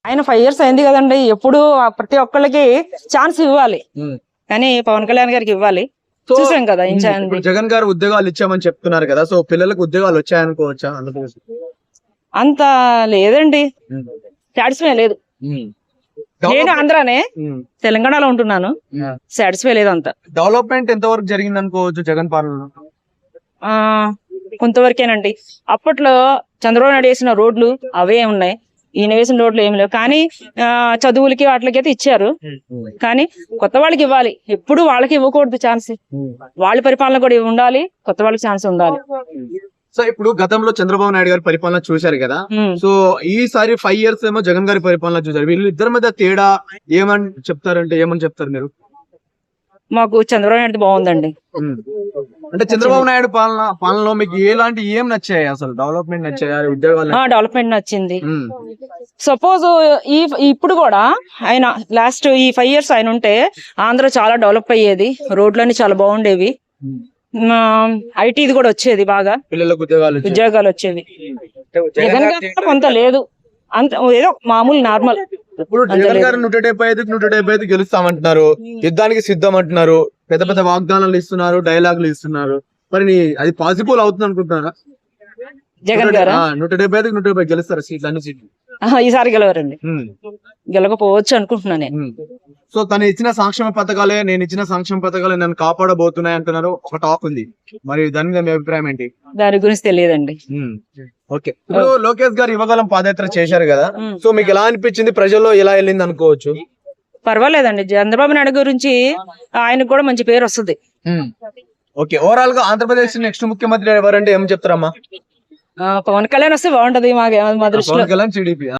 ఆయన 5 years అయింది కదండి. ఎప్పుడు ప్రతి ఒక్కళ్ళకి ఛాన్స్ ఇవ్వాలి, కానీ పవన్ కళ్యాణ్ గారికి ఇవ్వాలి. చూసాం కదా ఇప్పుడు జగన్ గారు ఉద్యోగాలు ఇచ్చామని చెప్తున్నారు కదా, సో పిల్లలకు ఉద్యోగాలు వచ్చాయనుకోవచ్చా? అంత లేదండి, సాటిస్ఫై లేదు. నేను ఆంధ్రానే, తెలంగాణలో ఉంటున్నాను, సాటిస్ఫై లేదు అంత. డెవలప్మెంట్ ఎంత వరకు జరిగింది అనుకోవచ్చు జగన్ పాలనలో? కొంతవరకేనండి. అప్పట్లో చంద్రబాబు నాయుడు వేసిన రోడ్లు అవే ఉన్నాయి, ఈయన వేసిన రోడ్లు ఏమి లేవు. కానీ చదువులకి వాటికి అయితే ఇచ్చారు, కానీ కొత్త వాళ్ళకి ఇవ్వాలి. ఎప్పుడు వాళ్ళకి ఇవ్వకూడదు ఛాన్స్. వాళ్ళ పరిపాలన కూడా ఉండాలి, కొత్త వాళ్ళకి ఛాన్స్ ఉండాలి. సో ఇప్పుడు గతంలో చంద్రబాబు నాయుడు గారి పరిపాలన చూశారు కదా, సో ఈసారి 5 years ఏమో జగన్ గారి పరిపాలన చూసారు. వీళ్ళు ఇద్దరి మధ్య తేడా ఏమని చెప్తారు మీరు? మాకు చంద్రబాబు నాయుడు బాగుందండి. అంటే చంద్రబాబు నాయుడు పాలనలో మీకు ఏం నచ్చాయి? అసలు డెవలప్మెంట్ నచ్చాయి, ఉద్యోగాలు? డెవలప్మెంట్ నచ్చింది. సపోజ్ ఇప్పుడు కూడా ఆయన లాస్ట్ ఈ 5 years ఆయన ఉంటే ఆంధ్ర చాలా డెవలప్ అయ్యేది, రోడ్లన్నీ చాలా బాగుండేవి, ఐటీది కూడా వచ్చేది, బాగా పిల్లలకు ఉద్యోగాలు వచ్చేవి. జగన్ గారు కొంత లేదు, అంత ఏదో మామూలు నార్మల్. ఇప్పుడు జగన్ గారు 175 గెలుస్తామంటున్నారు, యుద్ధానికి సిద్ధం అంటున్నారు, పెద్ద పెద్ద వాగ్దానాలు ఇస్తున్నారు, డైలాగులు ఇస్తున్నారు. మరి అది పాసిబుల్ అవుతుంది అనుకుంటున్నారా? జగన్ గారు 175 గెలుస్తారు సీట్లు, అన్ని సీట్లు ఈసారి గెలవరండి, గెలకపోవచ్చు అనుకుంటున్నాను నేను. సో తను ఇచ్చిన సంక్షేమ పథకాలే, నేను ఇచ్చిన సంక్షేమ పథకాలే నన్ను కాపాడబోతున్నాయి అంటున్నారు, ఒక టాక్ ఉంది. మరి దాని మీద మీ అభిప్రాయం ఏంటి? దాని గురించి తెలియదండి. ఓకే, ఇప్పుడు లోకేష్ గారు యువగలం పాదయాత్ర చేశారు కదా, సో మీకు ఎలా అనిపించింది? ప్రజల్లో ఎలా వెళ్ళింది అనుకోవచ్చు? పర్వాలేదండి, చంద్రబాబు నాయుడు గురించి ఆయనకు కూడా మంచి పేరు వస్తుంది. ఓకే, ఓవరాల్ గా ఆంధ్రప్రదేశ్ నెక్స్ట్ ముఖ్యమంత్రి ఎవరంటే ఏం చెప్తారమ్మా? పవన్ కళ్యాణ్ వస్తే బాగుంటది మా దృష్టిలో. పవన్ కళ్యాణ్, టీడీపీ.